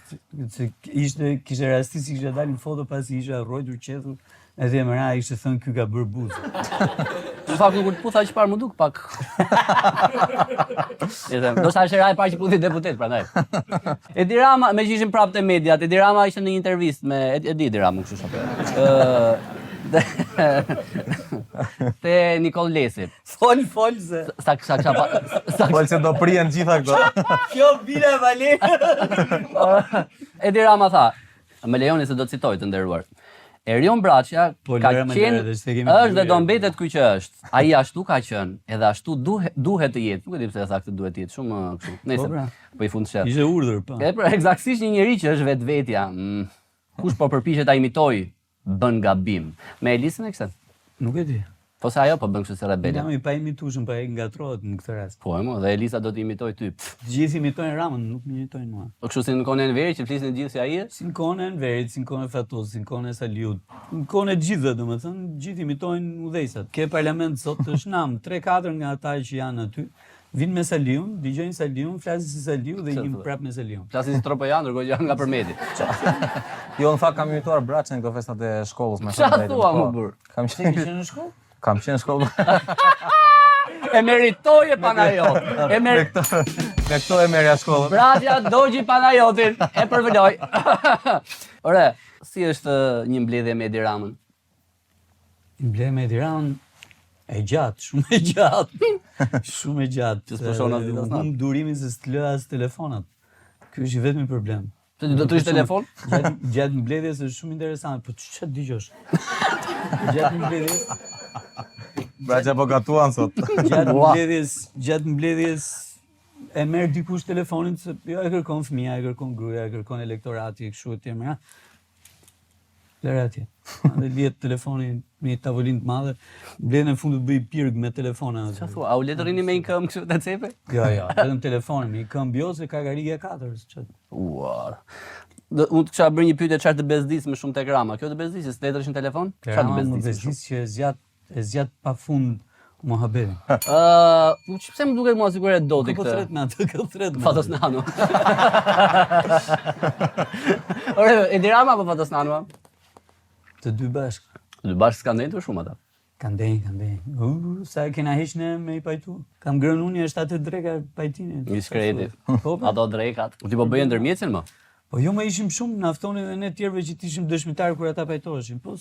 S3: se kishte rastisë kishte dalë në foto pasi ishte rrojtur qetur. Edhe mëra ishte thënë ky ka bërë buzë.
S1: Në fakt nuk putha çfarë më duk pak. Do sa shëraj parë që puthi deputet prandaj. Edi Rama, me që ishim prapë te mediat, Edi Rama ishte në një intervistë me Edi Rama kështu apo. Te Nikol Lesi.
S3: Fol se.
S2: Fol se do prihen gjitha këto.
S3: Kjo vina vale.
S1: Edi Rama tha, më lejoni se do të citoj të nderuar. Erion Braçja ka qenë, është dhe do mbetet ky që është. Ai ashtu ka qenë, edhe ashtu duhet të jetë. Nuk e di pse e tha këtë duhet të jetë, shumë kështu. Nëse po i fund shet.
S3: Ishte urdhër, po.
S1: Pra eksaktësisht një njerëz që është vetvetja. Kush po përpiqet ta imitoj, bën gabim. Me Elisën e kështu.
S3: Nuk e di.
S1: Po sa ajo po bën kështu si rebele.
S3: Jam i pa imitueshëm, pa e ngatrohet në këtë rast.
S1: Po, dhe Elisa do të imitoj ty.
S3: Të gjithë imitojnë Ramën, nuk më imitojnë mua.
S1: Po kështu si në kohën e Enverit që flisin gjithë si ai?
S3: Si në kohën e Enverit, si në kohën e Fatos, si në kohën e Saliut. Në kohën e gjithëve, domethënë, gjithë imitojnë udhëheqësat. Ke parlament sot është nam, 3-4 nga ata që janë aty. Vinë me Saliun, dëgjojnë Saliun, flasin si Saliu dhe ikin prapë me Saliun.
S1: Flasin si Tropojan, ndërkohë janë nga Përmeti.
S2: Jo, në fakt kam imituar Braçën në këto festat e shkollës me
S1: Çfarë thua më burr?
S2: Kam
S3: qenë në shkollë?
S2: Kam qenë në shkollë.
S1: E meritoje Panajot.
S2: Me këto e merja shkollën.
S1: Braçja dogji Panajotin, e përvëloj. Ore, si është një mbledhje me Edi Ramën?
S3: Një mbledhje me Edi Ramën e gjatë, shumë e gjatë. Shumë e gjatë.
S1: Që s'përshon as ditë as natë.
S3: Unë durimin se s'lë as telefonat. Ky është i vetmi problem.
S1: Se do të ishte telefon?
S3: Gjatë mbledhjes është shumë interesant, po ç'të dëgjosh? Gjatë mbledhjes
S2: Braçja po gatuan sot.
S3: Gjatë mbledhjes e merr dikush telefonin se jo e kërkon fëmia, e kërkon gruaja, e kërkon elektorati, kështu etj. Lëre atje. Dhe lihet telefoni me një tavolinë të madhe, mbledhjen e fundit bëj pirg me telefonin.
S1: Çfarë thua? A u le të rini me një këmbë kështu ta cepe?
S3: Jo, vetëm telefonin, me një këmbë jo se ka karige 4, ç'të.
S1: Ua. Unë të kisha bërë një pyetje çfarë të bezdis më shumë tek Rama. Kjo të bezdis, s'letësh në telefon?
S3: Çfarë të bezdis që e zgjat pafund Mohabeti.
S1: Pse më duket mua sigurisht do ti
S3: Po
S1: këtë.
S3: thret me atë, ka thret me.
S1: Fatosnano. Ore, Edi Rama apo Fatosnano?
S3: Të dy bashkë.
S1: Dy bashkë s'kan ndjenjë shumë ata.
S3: Kanë denjë. Sa e kena heq ne me i pajtu. Kam grënë unë e 7 dreka pajtine.
S1: Një shkreti.
S3: Po,
S1: Ato drekat. Ti po bëjë ndërmjetësin më?
S3: Po jo më ishim shumë, naftonin dhe ne tjerëve që ishim dëshmitarë kur ata pajtoheshin. Po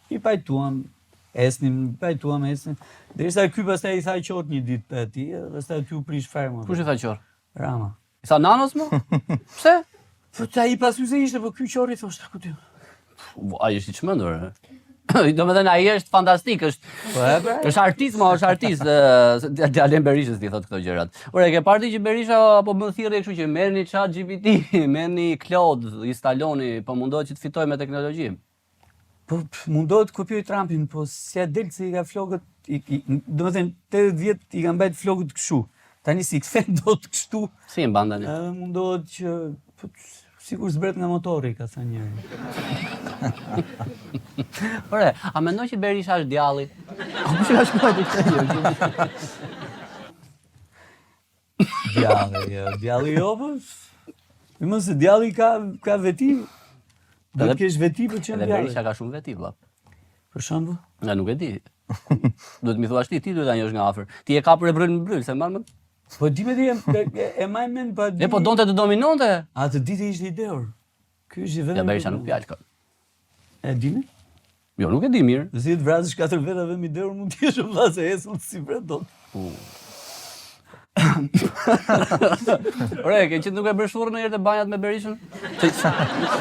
S3: i pajtuam, esnim, esnim. Derisa ky pastaj i tha qort një ditë për ati, pastaj ky u prish fare më.
S1: Kush i tha qor?
S3: Rama.
S1: I tha nanos më? Pse?
S3: Po ai pastaj se ishte, po ky qori thoshte ku ti.
S1: Ai është i çmendur. Domethënë ai është fantastik, është artist, është artist. Djalën Berishës ti thot këto gjërat. Ore, ke parë që Berisha apo më thirrë kështu që merrni ChatGPT, merrni Claude, instaloni, po mundohet që të fitoj me teknologji.
S3: Po mundohet kopjoj Trumpin, po si del se i ka flokët, domethënë 80 vjet i kanë mbajt flokët kështu. Tani si kthen dot kështu.
S1: Si e mban tani?
S3: Edhe mundohet që sikur zbret nga motori, ka thënë njëri.
S1: Ore, a mendon që Berisha është djalli? Apo që ka shkuar të këtë?
S3: Djalli jo, po. Më se djalli ka veti. Do të kesh veti për çfarë
S1: Edhe
S3: djalli.
S1: Berisha ka shumë veti, vëlla.
S3: Për shembull,
S1: Ja nuk e di. Duhet mi thuash ti duhet ta njohësh nga afër. Ti e kapur e brël në bryl, se mban më.
S3: po di me di e maj men pa di.
S1: E po donte të dominonte.
S3: A të ditë ishte i dheur. Ky është i vetëm.
S1: Ja Berisha nuk fjalë kot.
S3: E dini?
S1: Jo, nuk e di mirë.
S3: Si të vrasësh 4 veta vetëm i dheur mund të jesh vëlla se esull si vret dot.
S1: Ore, ke që nuk e bërshurë në herë të banjat me Berishën?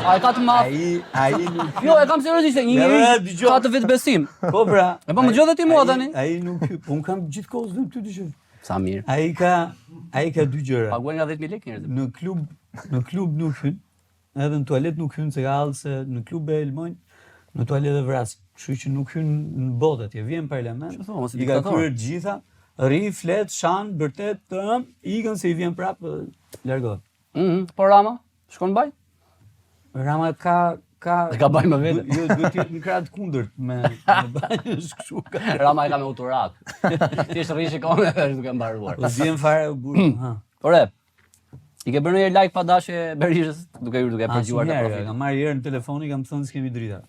S1: A e ka të mafë?
S3: Ai nuk.
S1: Jo, e kam seriozisht, një njeri ka të vetë besim.
S3: Po bra.
S1: E po më gjohë dhe ti mua tani?
S3: Ai nuk, po un kam gjithkohës vetëm ty dëgjoj.
S1: Sa mirë.
S3: Ai ka dy gjëra.
S1: Paguaj nga 10.000 lekë njerëzit.
S3: Në klub nuk hyn, edhe në tualet nuk hyn se ka hallë se në klub e elmojnë, në tualet e vras. Kështu që nuk hyn në botë atje, vjen në parlament. I ka kryer gjitha, ri, flet, shan, vërtet, ikën se i vjen prapë, largohet.
S1: Po Rama, shkon baj?
S3: Rama ka
S1: baj më vete.
S3: Jo, duhet të jetë në krah të kundërt me banjës kështu.
S1: Rama e ka me uturak. Ti është rrishi kone dhe është duke mbaruar.
S3: Po zjen fare burr.
S1: Ore, i ke bërë një like pa dashje Berishës, duke përgjuar të profil.
S3: Kam marrë herë në telefon i kam thënë s'kemi drita.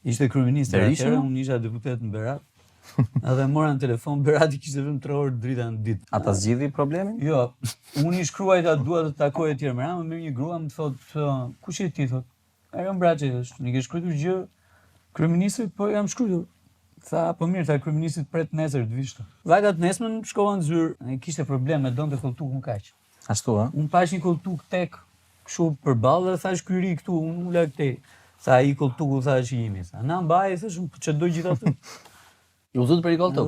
S3: Ishte kryeminist atëherë, unë isha deputet në Berat. Edhe mora në telefon, Berati kishte vetëm 3 orë drita në ditë.
S2: Ata zgjidhi problemin?
S3: Jo, unë i shkruaj ta dua të takoj etj me Ramën, merr një grua më thotë, kush je ti thotë? Ajon Braçi është, nuk e shkruajtur gjë kryeministit, po jam shkruajtur. Tha, po mirë, tha kryeministit pret nesër të vishte. Vajtat nesmën shkova në zyrë, ai kishte probleme, donte koltukun kaq.
S2: Ashtu, ë?
S3: Unë pash një koltuk tek kështu përballë dhe thash ky ri këtu, unë ula këtej. Tha ai koltuku thash i imi. Tha, na mbaj, thash unë ç'do gjithë atë.
S1: U zut për i koltuk.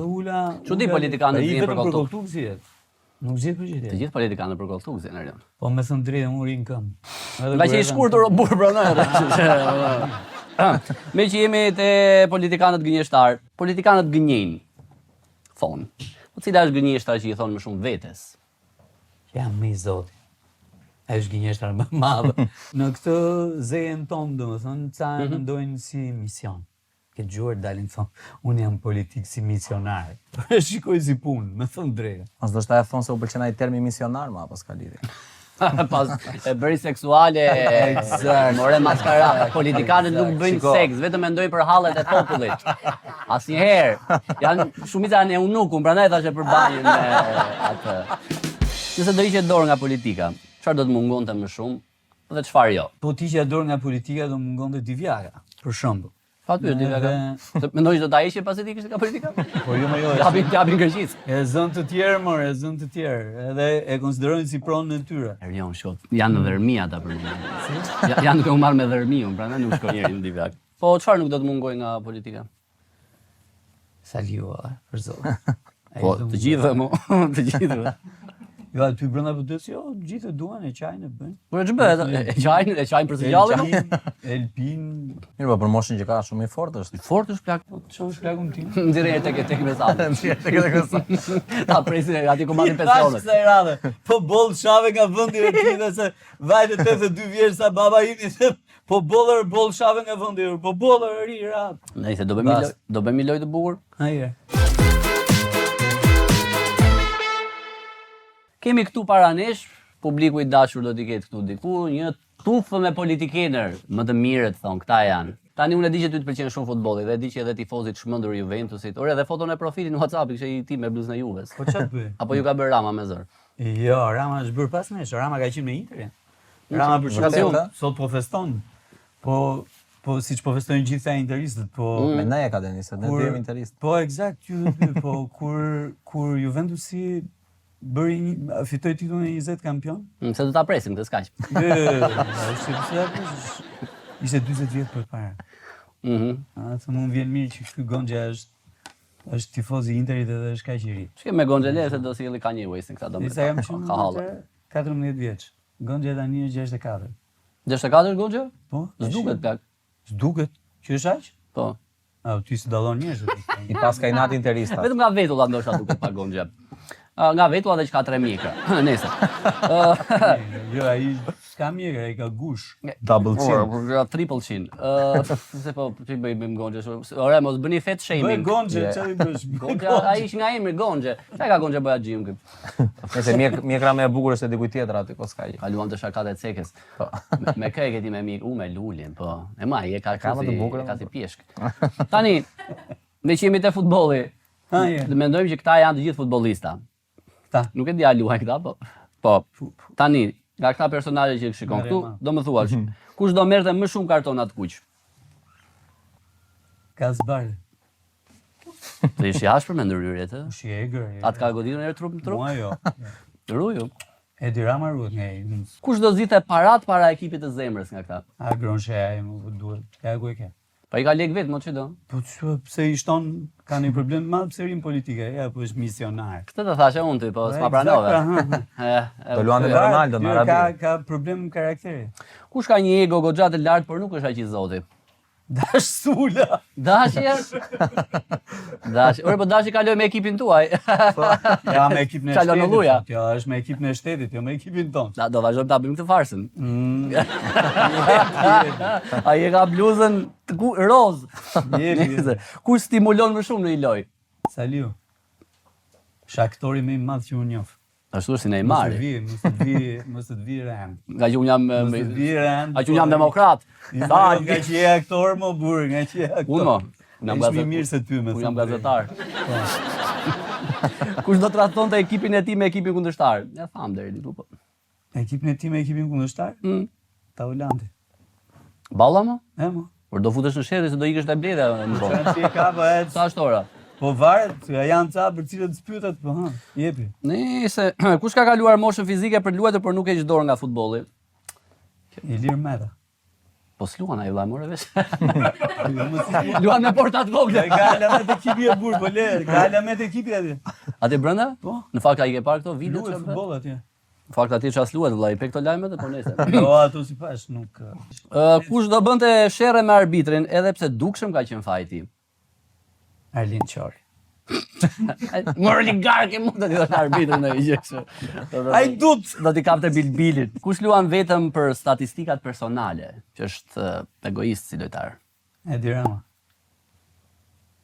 S1: Çu di politikanët vjen për koltuk.
S3: Koltuk si jetë. Nuk zgjet për gjë.
S1: Të gjithë politikanët për koltuk vjen Arion.
S3: Po me thënë drejtë unë ri në këmbë.
S1: Nga që i shkurtur o burr pranoj. Me që jemi te politikanët gënjeshtar, politikanët gënjejnë, thonë. Po cila është gënjeshtra që i thonë më shumë vetes?
S3: Jam me zoti. Ai është gënjeshtar më madh. Në këtë zejen tonë, domethënë, ca e mendojnë si mision. Ke dëgjuar dalin thonë, unë jam politik si misionar. E shikoj si punë, me thënë drejtë.
S2: As do shta e thonë se u pëlqen ai termi misionar, ma pas ka lidhje.
S1: Pas e bëri seksuale, more maskara. Politikanët nuk bëjnë seks, vetëm mendojnë për hallet e popullit. Asnjëherë. Janë shumica janë eunukun, prandaj thashë për banjën me atë. Nëse do hiqet dorë nga politika, çfarë do të mungonte më shumë dhe çfarë jo?
S3: Po ti që dorë nga politika do mungonte Divjaka, për shembull.
S1: Fatë Divjaka. Mendoj që do ta hiqje pasi ti kishte nga politika?
S3: Po jo më jo.
S1: Japin Greqis.
S3: E zënë të tjerë, more, e zënë të tjerë. Edhe e konsiderojnë si pronën e tyre.
S1: Erion shkot. Janë në dhërmi ata për mua. Janë duke u marrë me dhërmi, prandaj nuk shkon njëri në Divjak. Po çfarë nuk do të mungoj nga politika?
S3: Saliu, për zot.
S1: Po të gjithë mo, të gjithë.
S3: Jo, aty brenda PD-s, jo, gjithë duan e qajnë e bëjnë.
S1: Po ç'bë, e qajnë për së gjallë.
S3: Elpin.
S2: Mirë, po për moshën që ka shumë i fortë është.
S1: I fortë është plak.
S3: Çfarë është plakun tim?
S1: Nxjerrë tek mesazhet. Nxjerrë tek mesazhet. Ta presin aty ku marrin pensionet.
S3: Kësaj radhe. Po boll shave nga vendi i tij dhe se vajte 82 vjeç sa baba imi se po boll shave nga vendi, po bollër ri rat.
S1: Nëse do bëmi lojë të bukur.
S3: Hajde.
S1: Kemi këtu para nesh, publiku i dashur do t'i ketë këtu diku, një tufë me politikener, më të mirët thonë, këta janë. Tani unë e di që ty të pëlqen shumë futbolli dhe e di që edhe tifozit shmëndur Juventusit. Ore, edhe foton e profilit në WhatsApp kishte i ti me bluzën e Juves.
S3: Po çfarë bëj?
S1: Apo ju ka bërë Rama me zër?
S3: Jo, Rama është bërë pas nesh, Rama ka qenë me Interin. Rama për shkak sot po feston. Po siç po festojnë gjithë interistët, po
S2: Me ne ka Denis, ne jemi interist.
S3: Po eksakt, po kur Juventusi fitoi titullin e 20 kampion.
S1: Se do ta presim këtë skaq.
S3: Ishte 40 vjet përpara. Atë mund vjen mirë që ky Gonxha është tifoz i Interit edhe është kaq i ri.
S1: Çka me Gonxha le se do silli Kanye West këta do.
S3: Sa jam shumë 14 vjeç. Gonxha tani është 64.
S1: 64 Gonxha?
S3: Po.
S1: S'duket plak.
S3: S'duket. Që është aq?
S1: Po.
S3: Ti s'u dallon njerëz.
S2: I pas ka i nat interista.
S1: Vetëm nga vetulla ndoshta duket pa Gonxha. Nga vetulla dhe që ka 3 mjekra. Nese.
S3: Jo, ai s'ka mjekra, ai ka gush.
S2: Double chin.
S1: Triple chin. Se po ti bëjmë Gonxha. Ore, mos bëni fat shaming.
S3: Bëj Gonxha, çfarë bësh?
S1: Gonxha, ai ish nga emri Gonxha. Çka ka Gonxha bëja xhim këtu?
S2: Nëse mjekra më e bukur është e dikujt tjetër aty, po s'ka gjë.
S1: Kaluam të shakat e cekës. Me kë e këti me mik, me lulin, po. E ma, je ka
S2: më të bukur.
S1: ka si pjeshk. Tani, ne që jemi te futbolli, mendojmë që këta janë të gjithë futbollista. Nuk e di a luajnë këta, po. Tani, nga këta personazhe që shikon këtu, do më thuash, kush do merrte më shumë kartona të kuq?
S3: Kasbari.
S1: Të ishi ashpër me ndërhyrjet, ë?
S3: Shi egër.
S1: Atë ka goditur herë trup në trup?
S3: Mua jo.
S1: Ruju.
S3: Edi Rama ruhet nga ai.
S1: Kush do zite parat para ekipit të zemrës nga këta?
S3: A Gronshea ai më duhet. Ja ku e ke.
S1: Pa i ka lek vetë, mo që do?
S3: Po pse i shton ka një problem madh pse rin politike, ja po është misionar.
S1: Këtë të thashe unë ty, po s'ma pranove.
S2: Do luante me Ronaldo në Arabi.
S3: Ka problem karakteri.
S1: Kush ka një ego goxha të lartë, por nuk është aq i zoti?
S3: Dash Sula.
S1: Dashi është? Dashi. Ore, po Dashi kaloi me ekipin tuaj.
S3: Ja, me ekipin e
S1: Qalon në luja.
S3: shtetit. Jo, është me ekipin e shtetit, jo me ekipin ton.
S1: Do vazhdojmë ta bëjmë këtë farsën. Ai e ka bluzën roz.
S3: Jepi.
S1: Kush stimulon më shumë në një lojë?
S3: Saliu. Shaktori më i madh që unë njoh.
S1: Ashtu si Neymari.
S3: Mos të vi Ren.
S1: Nga që unë jam
S3: A
S1: që unë jam demokrat.
S3: Nga që je aktor më burr, nga që je aktor.
S1: Unë mo.
S3: Ishmi mirë se ty me
S1: Unë jam gazetar. Kush do të trajtonte ekipin e tij me ekipin kundërshtar? Ja tham deri diku po.
S3: Ekipin e tij me ekipin kundërshtar? Taulanti.
S1: Balla mo?
S3: Mo.
S1: Por do futesh në sherrë se do ikësh te bleda në botë.
S3: Çfarë ti ka po
S1: Sa është ora?
S3: Po varet, janë ca për cilët spytet, po jepi.
S1: Nëse kush ka kaluar moshën fizike për luajtur por nuk e dorë nga futbolli?
S3: Ilir Meta.
S1: Po s'luan ai vëlla morë vesh. Luan me portat vogla.
S3: Ka alamet ekipi e burr, po le, ka alamet ekipi aty.
S1: Aty brenda?
S3: Po.
S1: Në fakt ai ke parë këto video
S3: Luaj futboll atje.
S1: Në fakt aty ças luhet vëlla, i pe këto lajmet po nëse.
S3: Jo, ato si pash nuk.
S1: Kush do bënte sherrë me arbitrin edhe pse dukshëm ka qenë fajti?
S3: Arlin Qori.
S1: Morli garke mund të thonë arbitrin në gjë kështu.
S3: Ai dut
S1: do t'i kapte bilbilin. Kush luan vetëm për statistikat personale, që është egoist si lojtar?
S3: Edi Rama.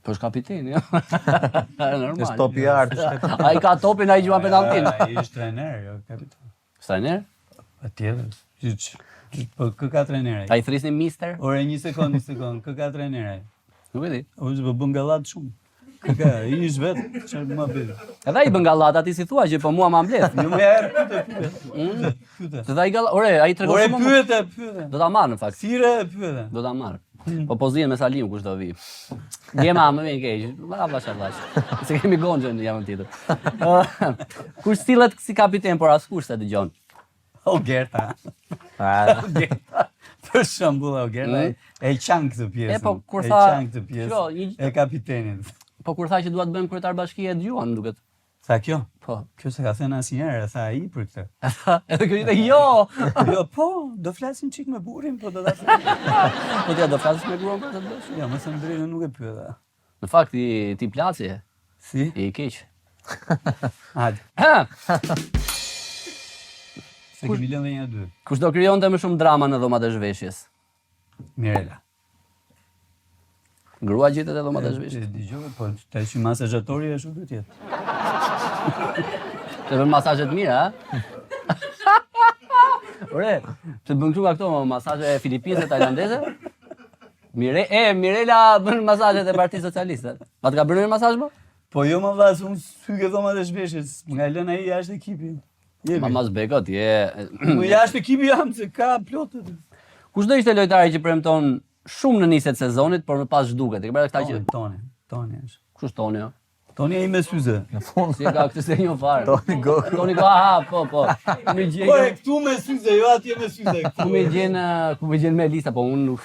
S1: Po është kapiteni, jo. Normal.
S2: Është top i art.
S1: Ai ka topin, ai gjuan penalltin.
S3: Ai është trajner, jo kapitan.
S1: Trajner?
S3: Patjetër. Po kë ka trajner ai?
S1: Ai thrisni mister?
S3: Ore një sekond. Kë ka trajner ai?
S1: Nuk e di.
S3: O është bën gallat shumë. Kë ai është vetë, çfarë më bëj?
S1: Edhe ai bën gallat, ti si thua që po mua ma mbledh.
S3: Jo më herë pyete.
S1: Se ai gall, ore, ai tregon shumë.
S3: Ore pyete.
S1: Do ta marr në fakt.
S3: Thire pyete.
S1: Do ta marr. Po pozien me Salim kush do vi. Gjema më vjen keq. Vallash. Se kemi Gonxhën në javën tjetër. Kush sillet si kapiten por askush se dëgjon.
S3: O Gerta. Për shembull, o Gerta e qan këtë pjesën.
S1: Po kur tha
S3: këtë pjesë e kapitenit.
S1: Po kur tha që dua të bëjmë kryetar bashkie e dëgjuan, më duket.
S3: Sa kjo?
S1: Po.
S3: Kjo se ka thënë asnjëherë, tha ai për këtë.
S1: Edhe kjo ishte jo.
S3: Jo, po, do flasim çik me burrin, po do ta them.
S1: Po ti do flasësh me gruan për të bësh?
S3: Jo, më thënë drejtë nuk e pyeta.
S1: Në fakt ti placi.
S3: Si?
S1: I keq.
S3: Hajde. Se kemi lënë një dy.
S1: Kush do krijonte më shumë drama në dhomat e zhveshjes?
S3: Mirela.
S1: Grua gjetet e dhomat e zhveshjes.
S3: Dëgjoj, po tash masazhatori është duhet të jetë.
S1: Të bën masazhe të mira, ha? Ore, të bën këtu këto masazhe filipineze, tajlandeze? Mirela bën masazhet e Partisë Socialiste. Ma të ka bërë një masazh më?
S3: Po jo më vlas, unë syke dhoma të shpeshës, nga lënë ai jashtë ekipi.
S1: Ma mas bekot, je...
S3: Më jashtë ekipi jam, se ka plotët.
S1: Kush do ishte lojtari që premton shumë në nisjet sezonit, por më pas zhduket? E ke bërë këta që...
S3: Toni është.
S1: Kush Toni, jo?
S3: Toni ai me syze.
S2: Në fund.
S1: Si e ka këtë se një farë.
S2: Toni go.
S1: Toni go, aha, po.
S3: Po e këtu me syze, jo atje me syze.
S1: Ku me gjen me lista, po unë nuk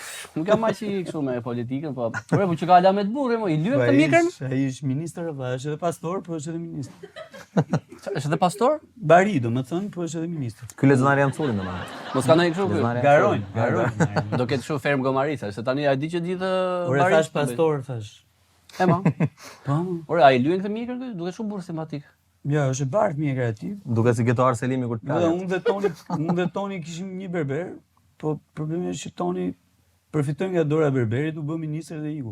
S1: jam aq i kështu me politikën, po. Ore, po që ka ala me të burrë, mo, i lyhet të mikrën?
S3: Ai është ministër, është edhe pastor, po është edhe ministër.
S1: Është edhe pastor?
S3: Bari, domethënë, po është edhe ministër.
S2: Ky Leznar janë culin domethënë.
S1: Mos ka ndonjë kështu ky.
S3: Garojnë.
S1: Do ketë kështu ferm gomarisa, se tani ai di që gjithë
S3: Ore thash pastor, thash.
S1: E ma.
S3: Po.
S1: Ore, ai lyen këtë mikrën këtu, duket shumë burr simpatik.
S3: Ja, është e bardh mjekra e tij.
S2: Duket si Getoar Selimi kur të plagat.
S3: Unë dhe Toni kishim një berber, po problemi është që Toni përfitoi nga dora e berberit, u bë ministër dhe iku.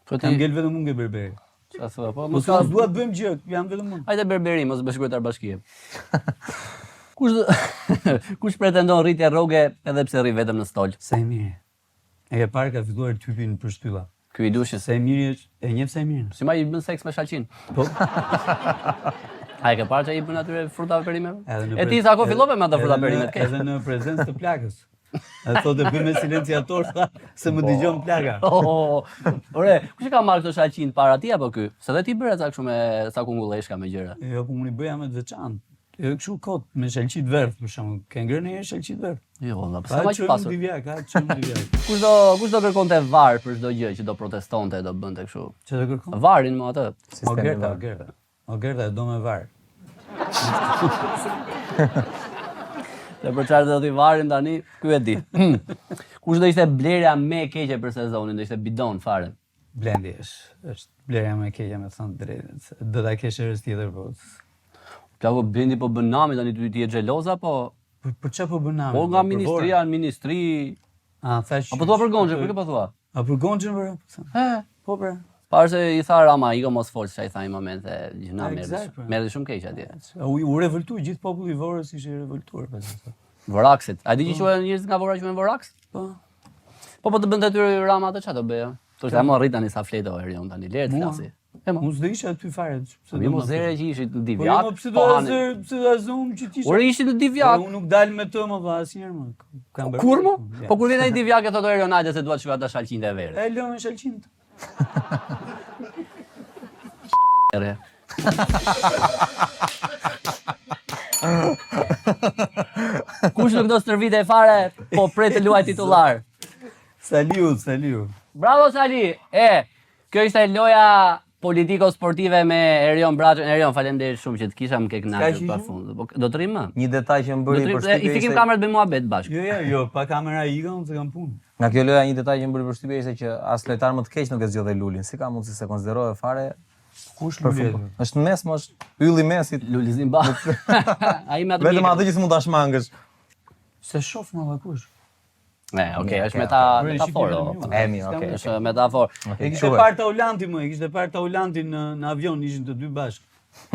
S1: Po
S3: Kam ngel vetëm unë nga berberi.
S1: Çfarë thua? Po
S3: Mos ka dua të bëjmë gjë, jam vetëm unë.
S1: Hajde berberi, mos bësh kryetar bashkie. Kush pretendon rritje rroge edhe pse rri vetëm në stol?
S3: Sajmiri. E ke parë ka filluar typin për shtylla.
S1: Ky i dushit
S3: Sajmiri është, e njeh Sajmirin.
S1: si ma i bën seks me Shalqin.
S3: Po.
S1: A e ke parë që i bën atyre frutave perimeve?
S3: Edhe në
S1: E ti sa ko fillove me ato fruta perimet ke?
S3: Edhe në prezencë të plagës. E thotë bëj me silenciator tha se më dëgjon plaga.
S1: Ore, kush e ka marrë këto Shalqin para ti apo ky? Se dhe ti bëre ca kështu me sa kungulleshka me gjëra.
S3: Jo, po unë i bëja me të veçantë. Jo kështu kot me shalqit verdh për shembull. Ke ngrënë një shalqit verdh?
S1: Jo, valla, pse ma që pasur.
S3: Ka çmë divjak.
S1: Kush do kërkonte var për çdo gjë që do protestonte, do bënte kështu.
S3: Çe do kërkon?
S1: Varin më atë.
S3: Ogerta do me var.
S1: Se për çfarë do t'i varin tani, ky e di. Kush do ishte blerja më e keqe për sezonin, do ishte bidon fare.
S3: Blendi është blerja më e keqe me thënë drejtën. Do ta kesh herës tjetër po.
S1: Plako Blendi po bën nami tani ti je xheloza po.
S3: Për çfarë po bën nami?
S1: Po nga ministria në ministri.
S3: A thash.
S1: Apo thua për Gonxhën, për kë po thua?
S3: A për Gonxhën për? Po për.
S1: Parë se i tha Rama, i ka mos fol çfarë i tha në momente gjëna merr shumë keq atje.
S3: U revoltui gjithë populli i Vorës ishte i revoltuar pastaj.
S1: Voraksit. A di që quhen njerëz nga Vora quhen Voraks?
S3: Po.
S1: Po të bënte aty Rama atë çfarë do bëja? Thoshte më rrit tani sa fleto Erion tani lehtë flasi.
S3: Unë s'do isha aty fare.
S1: Mi mos zere që ishit në divjak.
S3: Po pse do azum që ti.
S1: Ore ishit në divjak.
S3: Unë nuk dal me të më valla asnjëherë më.
S1: Kur më? Po kur vjen ai divjak e thotë Erion hajde se dua të shkoj ata Shalqinte e verë.
S3: E lëmë Shalqin.
S1: Kush nuk do stërvite fare, po pret të luaj titullar.
S3: Saliu.
S1: Bravo Sali. Kjo ishte loja politiko-sportive me Erion Braçën. Erion, faleminderit shumë që të kisha më ke kënaqur pafund. Do të rrim më?
S2: Një detaj që më bëri përshtypje.
S1: I fikim kamerat me muhabet bashkë.
S3: Jo, pa kamera i kam se kam punë.
S2: Nga kjo loja një detaj që më bëri përshtypje ishte që as lojtar më të keq nuk e zgjodhej Lulin. Si ka mundësi se konsiderohet fare?
S3: Kush Luli?
S2: Është në mes, më është ylli mesit.
S1: Luli Zimba. Ai me atë.
S2: Vetëm atë që s'mund ta shmangësh.
S3: Se shoh më valla kush.
S1: Okej, është metaforë.
S2: Okej.
S1: Është metaforë.
S3: E kishte parë Taulanti më, e kishte parë Taulantin në avion, ishin të dy bashkë.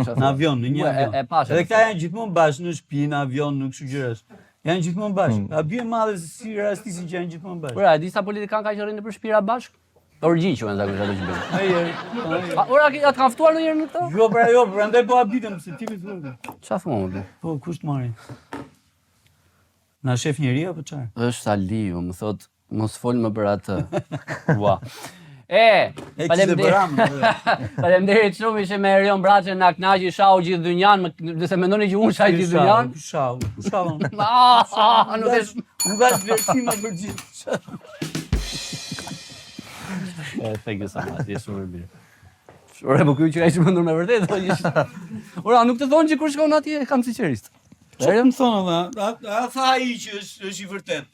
S3: Në avion, në një avion. Edhe këta janë gjithmonë bashkë në shtëpi, në avion, në kështu gjërash. Janë gjithmonë bashkë. A bie madhe si rastisin që janë gjithmonë bashkë.
S1: Ora, di sa politikan ka që rrinë për shtëpira bashkë? Orgjin quhen zakonisht ato që bëjnë. Ora, atë kanë ftuar ndonjëherë në këto?
S3: Jo, prandaj po habitem se ti më thua.
S1: Çfarë thua më? Po
S3: kush të marrin? Na shef njëri apo çfarë?
S1: Është Saliu, më thot mos fol më për atë. Ua. Faleminderit shumë ishe me Erion Braçën na kënaqi shau gjithë dynjan, nëse mendoni që unë shaj gjithë dynjan.
S3: Shau.
S1: Nuk
S3: ka vlerësim për gjithë.
S1: Thank you so much, je shumë mirë. Ora, po ky që ai mendur me vërtet. Ora, nuk të thonë që kur shkon atje kam sinqerisht.
S3: Çfarë më thonë valla? A tha ai që është i vërtet.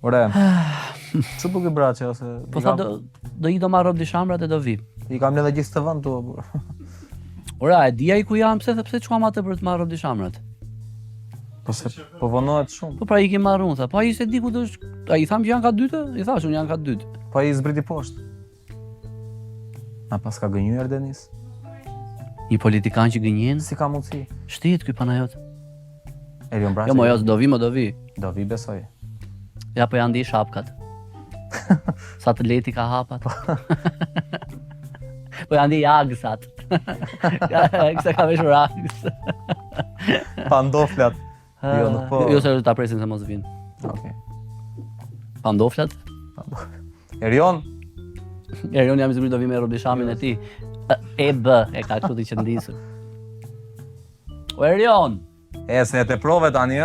S2: Ore. Çu po ke Braçë ose?
S1: Po tha do i do marr rob di shamrat e do vi.
S2: I kam lënë gjithë të vend tu.
S1: Ora, e di ai ku jam, pse çuam atë për të marrë rob di shamrat.
S2: Po vonohet shumë.
S1: Po pra i ke marrë unë, po ai se di ku do ai tham që janë ka dytë, i thash unë janë ka dytë.
S2: Po ai zbriti poshtë. Na pas ka gënjur Denis.
S1: Një politikan që gënjen?
S2: Si ka mundësi?
S1: Shtihet ky panajot.
S2: Erion Braçi.
S1: Jo, mo jo, do vi.
S2: Do vi besoj.
S1: Ja, po janë di shapkat. Sa të leti ka hapat. Po janë di jagësat. Kësa ka veshur agës.
S2: Pandoflat. Jo, nuk po.
S1: Jo, se ta presin se mos vinë.
S2: Okej.
S1: Pandoflat?
S2: Erion?
S1: Erion jam i zbrit do vi me Robishamin e ti. E ka kështu t'i qëndisur. O Erion!
S2: Se e te prove tani,